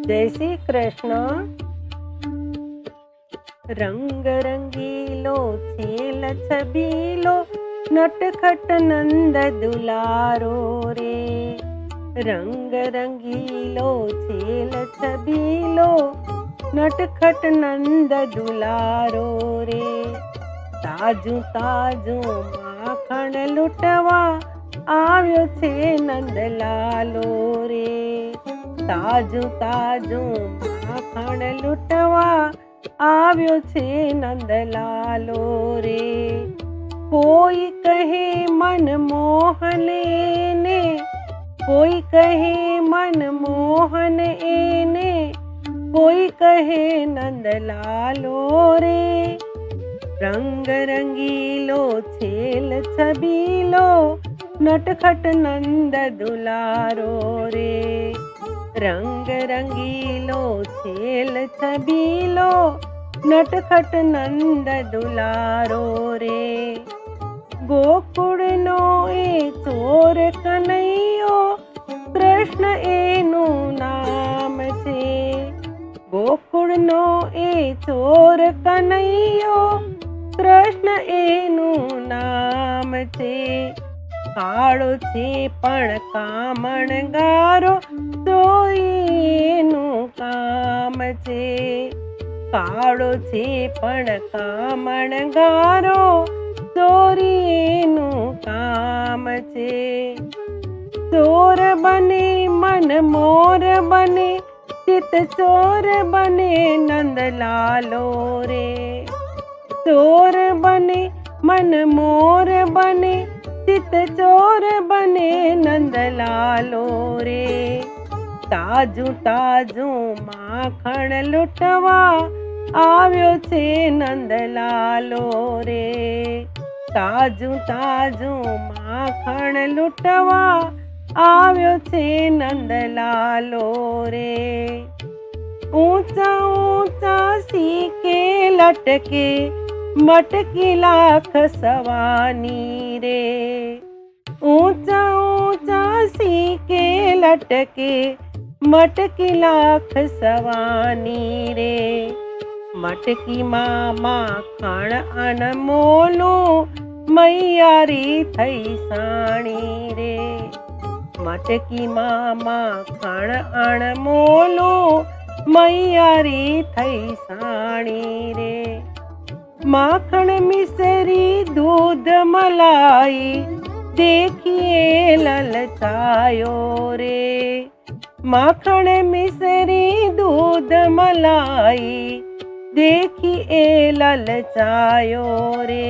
જય શ્રી કૃષ્ણ. રંગ રંગીલો છેલ છબીલો નટખટ નંદ દુલારો રે. રંગ રંગીલો છેલ છબીલો નટખટ નંદ દુલારો રે. તાજું તાજું માખણ લૂંટવા આવ્યો છે નંદલાલો રે. તાજું તાજું માખણ લૂંટવા આવ્યો છે નંદલાલો રે. કોઈ કહે મનમોહન એને, કોઈ કહે મનમોહન એને, કોઈ કહે નંદલાલો રે. રંગ રંગીલો છેલ છબીલો નટખટ નંદ દુલારો રે. રંગ રંગીલો છેલ છબીલો નટખટ નંદ દુલારો રે. ગોકુળનો એ ચોર કનૈયો કૃષ્ણ એનું નામ છે. ગોકુળનો એ ચોર કનૈયો કૃષ્ણ એનું નામ છે. કાળો છે પણ કામણગારો એનું કામ છે. કાળો છે પણ કામણગારો ચોરીનું કામ છે. ચોર બને મન મોર બને ચિત ચોર બને નંદલાલો રે. ચોર બને મન મોર બને ચિત ચોર બને નંદલાલો રે. તાજું તાજું માખણ લૂંટવા આવ્યો છે નંદલાલો રે. તાજું તાજું માખણ લૂંટવા આવ્યો છે નંદલાલો રે. ઊંચા ઊંચા સીકે લટકે મટકી લાખ સવાની રે. ઊંચા ઊંચા સીકે લટકે મટકી લાખ સવાની રે. મટકીમાં માખણ અનમોલું મૈયારી થઈ સાણી રે. મટકીમાં માખણ અનમોલું મૈયારી થઈ સાણી રે. માખણ મિસરી દૂધ મલાઈ દેખીએ લલચાયો રે. માખણ મિસરી દૂધ મલાઈ દેખીએ લલચાયો રે.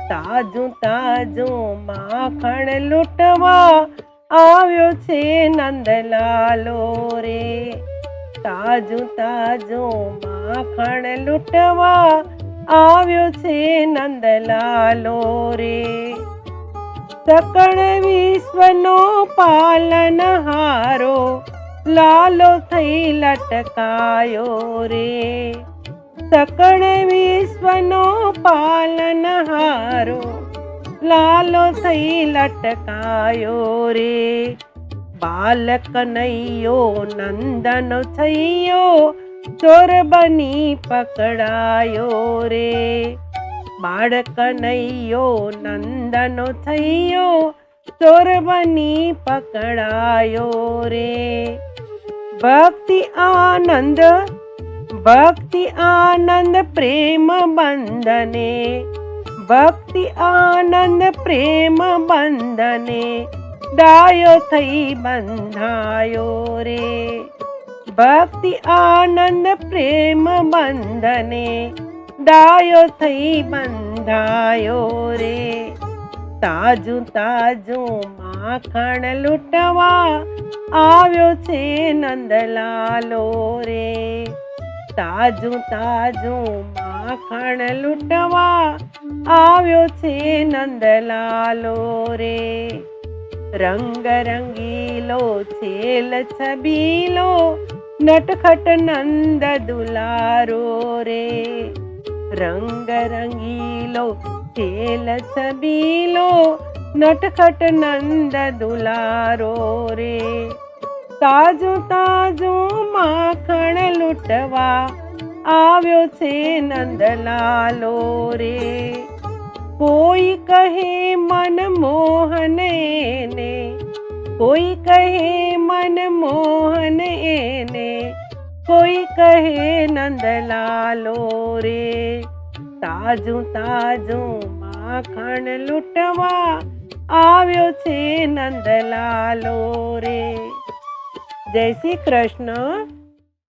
તાજું તાજું માખણ લૂંટવા આવ્યો છે નંદલાલો રે. તાજું તાજું માખણ લૂંટવા આવ્યો છે નંદલાલો રે. સકળ વિશ્વનો પાલનહારો લાલો થઈ લટકાયો રે. સકળ વિશ્વનો પાલનહારો લાલો થઈ લટકાયો રે. બાલક નૈયો નંદનો થયો ચોર બની પકડાયો રે. બાળક નૈયો નંદનો થયો ચોર બની પકડાયો રે. ભક્તિ આનંદ ભક્તિ આનંદ પ્રેમ બંધને, ભક્તિ આનંદ પ્રેમ બંધને ડાયો થઈ બંધાયો રે. ભક્તિ આનંદ પ્રેમ બંધને ડાયો થઈ બંધાયો રે. તાજું તાજું માખણ લૂંટવા આવ્યો છે નંદલાલો રે. તાજું તાજું માખણ લૂંટવા આવ્યો છે નંદલાલો રે. રંગ રંગીલો છેલ છબીલો નટખટ નંદ દુલારો રે. રંગ રંગીલો છેલ છબીલો નટખટ નંદ દુલારો રે. તાજું તાજું લૂંટવા આવ્યો છે નંદલાલો રે. કોઈ કહે મનમોહન એને, કોઈ કહે મનમોહન એને, કોઈ કહે નંદલાલો રે. તાજું તાજું માખણ લૂંટવા આવ્યો છે નંદલાલો રે. જય શ્રી કૃષ્ણ.